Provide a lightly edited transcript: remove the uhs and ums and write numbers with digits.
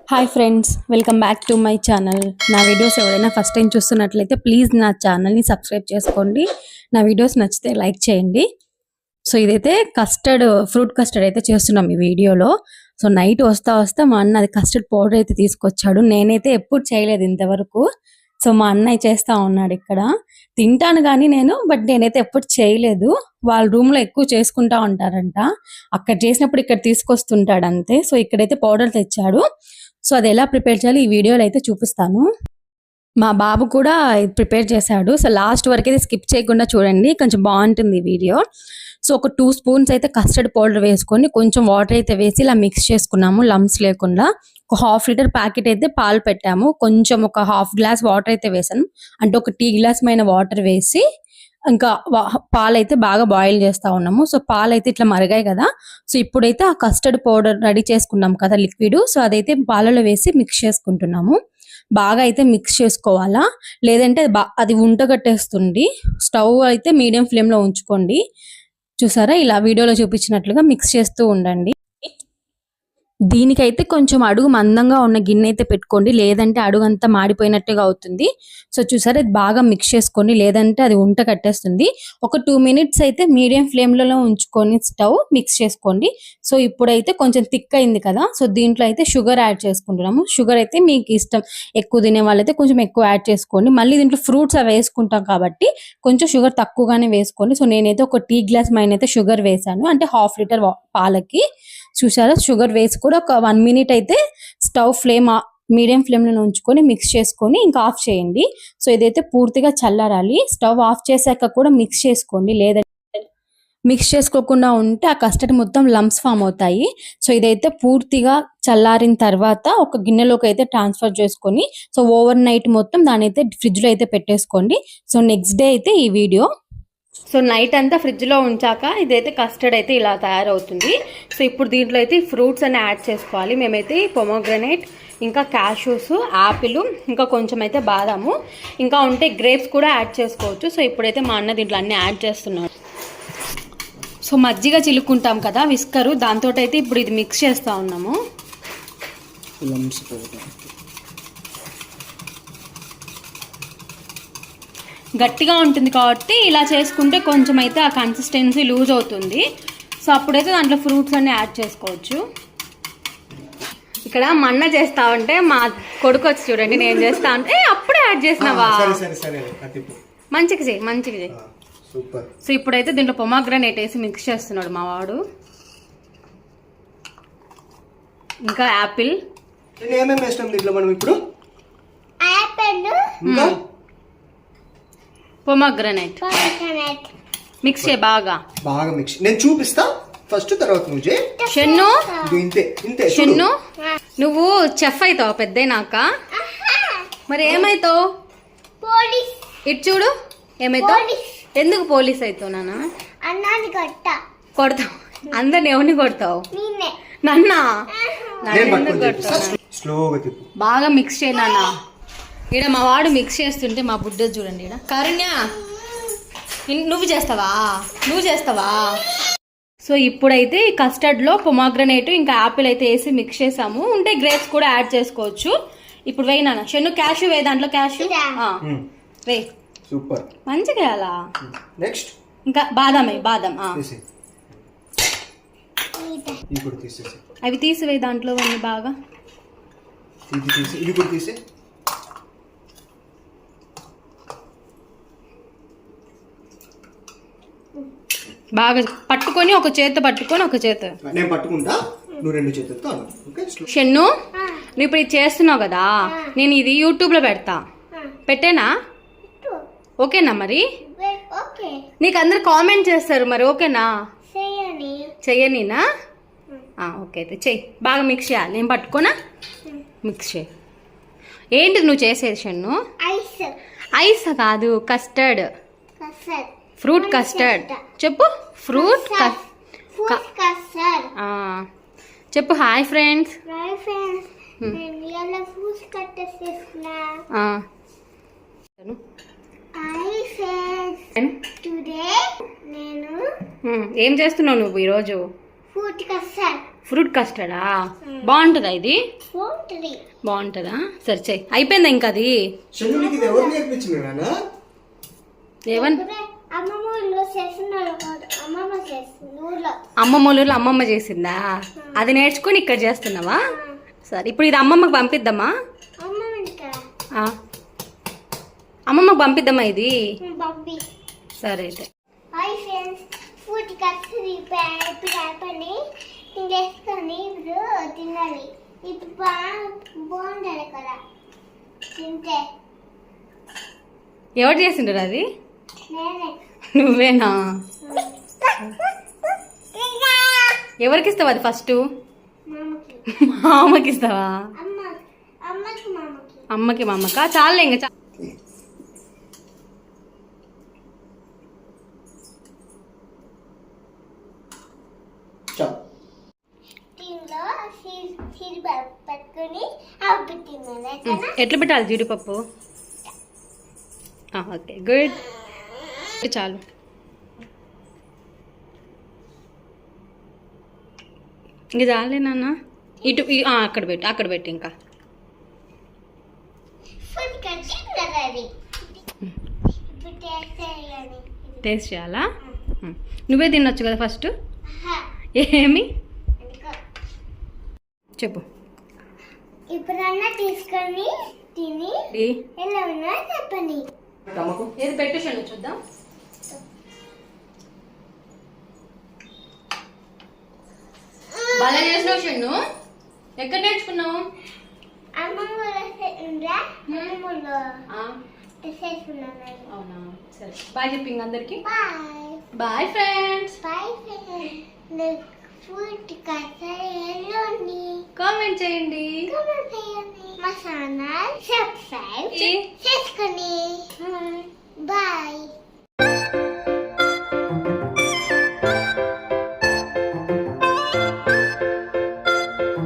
Hi friends, welcome back to my channel. నా videos ఎవరైనా first time చూస్తున్నట్లయితే please నా ఛానల్ని సబ్స్క్రైబ్ చేసుకోండి. నా వీడియోస్ నచ్చితే లైక్ చేయండి. సో ఇదైతే ఫ్రూట్ కస్టర్డ్ అయితే చేస్తున్నాం ఈ వీడియోలో. సో నైట్ వస్తా మా అన్న అది కస్టర్డ్ పౌడర్ అయితే తీసుకొచ్చాడు. నేనైతే ఎప్పుడు చేయలేదు ఇంతవరకు. సో మా అన్నయ్య చేస్తా ఉన్నాడు ఇక్కడ. తింటాను కానీ నేనైతే ఎప్పుడు చేయలేదు. వాళ్ళ రూమ్ లో ఎక్కువ చేసుకుంటా ఉంటారంట. అక్కడ చేసినప్పుడు ఇక్కడ తీసుకొస్తుంటాడు అంతే. సో ఇక్కడైతే పౌడర్ తెచ్చాడు. సో అది ఎలా ప్రిపేర్ చేయాలి ఈ వీడియోలో అయితే చూపిస్తాను. మా బాబు కూడా ప్రిపేర్ చేశాడు. సో లాస్ట్ వరకు అయితే స్కిప్ చేయకుండా చూడండి, కొంచెం బాగుంటుంది ఈ వీడియో. సో ఒక 2 స్పూన్స్ అయితే కస్టర్డ్ పౌడర్ వేసుకొని కొంచెం వాటర్ అయితే వేసి ఇలా మిక్స్ చేసుకున్నాము లంప్స్ లేకుండా. ఒక 1/2 లీటర్ ప్యాకెట్ అయితే పాలు పెట్టాము. కొంచెం ఒక 1/2 గ్లాస్ వాటర్ అయితే వేసాను. అంటే ఒక టీ గ్లాస్ మైన వాటర్ వేసి ఇంకా పాలు అయితే బాగా బాయిల్ చేస్తా ఉన్నాము. సో పాలు అయితే ఇట్లా మరిగాయి కదా. సో ఇప్పుడైతే ఆ కస్టర్డ్ పౌడర్ రెడీ చేసుకున్నాం కదా లిక్విడ్. సో అదైతే పాలలో వేసి మిక్స్ చేసుకుంటున్నాము. బాగా అయితే మిక్స్ చేసుకోవాలా, లేదంటే అది ఉంటగట్టేస్తుంది. స్టవ్ అయితే మీడియం ఫ్లేమ్ లో ఉంచుకోండి. చూసారా, ఇలా వీడియోలో చూపించినట్లుగా మిక్స్ చేస్తూ ఉండండి. దీనికైతే కొంచెం అడుగు మందంగా ఉన్న గిన్నె అయితే పెట్టుకోండి, లేదంటే అడుగు అంతా మాడిపోయినట్టుగా అవుతుంది. సో చూసారా, ఇది బాగా మిక్స్ చేసుకోండి, లేదంటే అది ఉంట కట్టేస్తుంది. ఒక 2 మినిట్స్ అయితే మీడియం ఫ్లేమ్లలో ఉంచుకొని స్టవ్ మిక్స్ చేసుకోండి. సో ఇప్పుడైతే కొంచెం థిక్ అయింది కదా. సో దీంట్లో అయితే షుగర్ యాడ్ చేసుకుంటున్నాము. షుగర్ అయితే మీకు ఇష్టం, ఎక్కువ తినే వాళ్ళైతే కొంచెం ఎక్కువ యాడ్ చేసుకోండి. మళ్ళీ దీంట్లో ఫ్రూట్స్ అవి వేసుకుంటాం కాబట్టి కొంచెం షుగర్ తక్కువగానే వేసుకోండి. సో నేనైతే ఒక టీ గ్లాస్ మైన అయితే షుగర్ వేసాను, అంటే 1/2 లీటర్ పాలకి. చూసారా, షుగర్ వేసి కూడా ఒక 1 మినిట్ అయితే స్టవ్ ఫ్లేమ్ మీడియం ఫ్లేమ్ లో ఉంచుకొని మిక్స్ చేసుకొని ఇంకా ఆఫ్ చేయండి. సో ఇదైతే పూర్తిగా చల్లారాలి. స్టవ్ ఆఫ్ చేశాక కూడా మిక్స్ చేసుకోండి, లేదంటే మిక్స్ చేసుకోకుండా ఉంటే ఆ కస్టర్డ్ మొత్తం లంప్స్ ఫామ్ అవుతాయి. సో ఇదైతే పూర్తిగా చల్లారిన తర్వాత ఒక గిన్నెలోకి అయితే ట్రాన్స్ఫర్ చేసుకొని సో ఓవర్ నైట్ మొత్తం దాని అయితే ఫ్రిడ్జ్ లో అయితే పెట్టేసుకోండి. సో నెక్స్ట్ డే అయితే ఈ వీడియో. సో నైట్ అంతా ఫ్రిడ్జ్లో ఉంచాక ఇదైతే కస్టర్డ్ అయితే ఇలా తయారవుతుంది. సో ఇప్పుడు దీంట్లో అయితే ఫ్రూట్స్ అన్ని యాడ్ చేసుకోవాలి. మేమైతే పొమోగ్రనేట్, ఇంకా క్యాష్యూస్, యాపిల్, ఇంకా కొంచెం అయితే బాదాము, ఇంకా ఉంటే గ్రేప్స్ కూడా యాడ్ చేసుకోవచ్చు. సో ఇప్పుడైతే మా అన్న దీంట్లో అన్ని యాడ్ చేస్తున్నాడు. సో మజ్జిగ చిలుక్కుంటాం కదా విస్కరు, దాంతో అయితే ఇప్పుడు ఇది మిక్స్ చేస్తూ ఉన్నాము. గట్టిగా ఉంటుంది కాబట్టి ఇలా చేసుకుంటే కొంచెం అయితే ఆ కన్సిస్టెన్సీ లూజ్ అవుతుంది. సో అప్పుడైతే దాంట్లో ఫ్రూట్స్ అన్ని యాడ్ చేసుకోవచ్చు. ఇక్కడ మన్న చేస్తా ఉంటే మా కొడుకు వచ్చి చూడండి, నేను చేస్తా ఉంటే అప్పుడే యాడ్ చేసినావా, మంచిగా చేయి. సో ఇప్పుడైతే దీంట్లో పొమాగ్రనేట్ వేసి మిక్స్ చేస్తున్నాడు మా వాడు. ఇంకా యాపిల్, పొమాగ్రనేట్ మిక్స్ చేయి, బాగా మిక్స్. నేను చూపిస్తా ఫస్ట్, తర్వాత నువ్వు చేయి. షెన్ను నువ్వు చెఫ్ అవుతావు పెద్దయినాక, మరి ఏమైతావు? ఇటు చూడు, ఏమైతావు? ఎందుకు పోలీస్ అవుతావు? నాన్న కొడతావు, అందరిని ఎవరిని కొడతావు? నన్నా ఎందుకు కొడతావు? బాగా మిక్స్ చేయి నాన్న. ఇక్కడ మా వాడు మిక్స్ చేస్తుంటే మా బుడ్డ చూడండి. ఇక్కడ కారుణ్య, నువ్వు చేస్తావా? సో ఇప్పుడైతే కస్టర్డ్లో పొమాగ్రనేట్ ఇంకా యాపిల్ అయితే వేసి మిక్స్ చేసాము. ఉంటే గ్రేప్స్ కూడా యాడ్ చేసుకోవచ్చు. ఇప్పుడు వేయి నాన్న. షెన్ను క్యాష్యూ వేయి, దాంట్లో క్యాష్యూ వేయి. సూపర్, మంచిగా వేయాలా. నెక్స్ట్ ఇంకా బాదం అవి తీసివేయి, దాంట్లో అన్ని బాగా బాగా పట్టుకొని ఒక చేత పట్టుకొని ఒక చేత నేను పట్టుకుంటా, నువ్వు 2 చేతులతో. షెన్ను, నువ్వు ఇప్పుడు ఇది చేస్తున్నావు కదా, నేను ఇది యూట్యూబ్ లో పెడతా, పెట్టేనా? ఓకేనా? మరి నీకు అందరు కామెంట్ చేస్తారు, మరి ఓకేనా? చెయ్యనినా? ఓకే అయితే చెయ్యి. బాగా మిక్స్ చేయాలి, నేను పట్టుకోనా? మిక్స్ చేయి. ఏంటి నువ్వు చేసేది షెన్ను? ఐస్ కాదు, కస్టర్డ్, ఫ్రూట్ కస్టర్డ్. చెప్పు, ఫ్రూట్ కస్టర్డ్. చెప్పు హాయ్ ఫ్రెండ్స్. ఏం చేస్తున్నావు నువ్వు ఈరోజు? ఫ్రూట్ కస్టర్డా బాగుంటుందా ఇది? బాగుంటుంది. బాగుంటుందా? సరే చెయ్యి. అయిపోయిందా ఇంకా అది? షన్ను నీకు ఇది ఎవరు నేర్పించింది నాన్న? ఏమని? అమ్మమ్మ ఊళ్ళో చేస్తున్నారు కాదు, అమ్మమ్మ చేస్తుంది ఊళ్ళో. అమ్మమ్మ ఊళ్ళో అమ్మమ్మ చేసిందా? అది నేర్చుకుని ఇక్కడ చేస్తున్నావా? సరే ఇప్పుడు ఇది అమ్మమ్మకి పంపిద్దామా? అమ్మమ్మ ఇంకా ఆ. అమ్మమ్మకి పంపిద్దామా ఇది? బబ్బీ. సరే అయితే. హాయ్ ఫ్రెండ్స్, ఫుడ్ కస్టర్డ్ ఇప్పుడు అయిపోయి తినేసుకొని ఇప్పుడు తినాలి. ఇప్పుడు బాగుండాలి కదా తింటే. ఎవరు చేసిండ్రు అది? నేనే. నువ్వేనా? ఎవరికి ఇస్తావు అది ఫస్ట్? మామకి. మామకి ఇస్తావా? అమ్మకి మామకి. అమ్మకి మామకా? చాలే ఇంకా చాలు. దీనిలో సీడ్ పట్టుకొని అప్పుడు తిన్నాను. ఎట్లా పెట్టాలి జీడిపప్పు? Okay good. చాలు. ఇంక చాలే నాన్న. ఇటు అక్కడ పెట్టు ఇంకా. Food custard ready. ఇప్పుడు టేస్ట్ చేయాలి. టేస్ట్ చేయాలా? నువ్వే తినొచ్చు కదా ఫస్ట్. ఏమి చెప్పు. ఇప్పుడన్నా తీసుకొని తిని ఎలా ఉన్నా చెప్పండి. అమ్మకు ఏది పెట్టు షన్ను చూద్దాం. బాగా చేసినావు షన్ను. ఎక్కడ నేర్చుకున్నావు? అమ్మమ్మ ఉందా? అమ్మమ్మలో చేసుకున్నాను. అవునా? సరే బాయ్ చెప్పింగ్ అందరికి. Bye bye friends. Bye friends. Food custard comment చేయండి. మా ఛానల్ సబ్స్క్రైబ్ చేసుకొని బాయ్.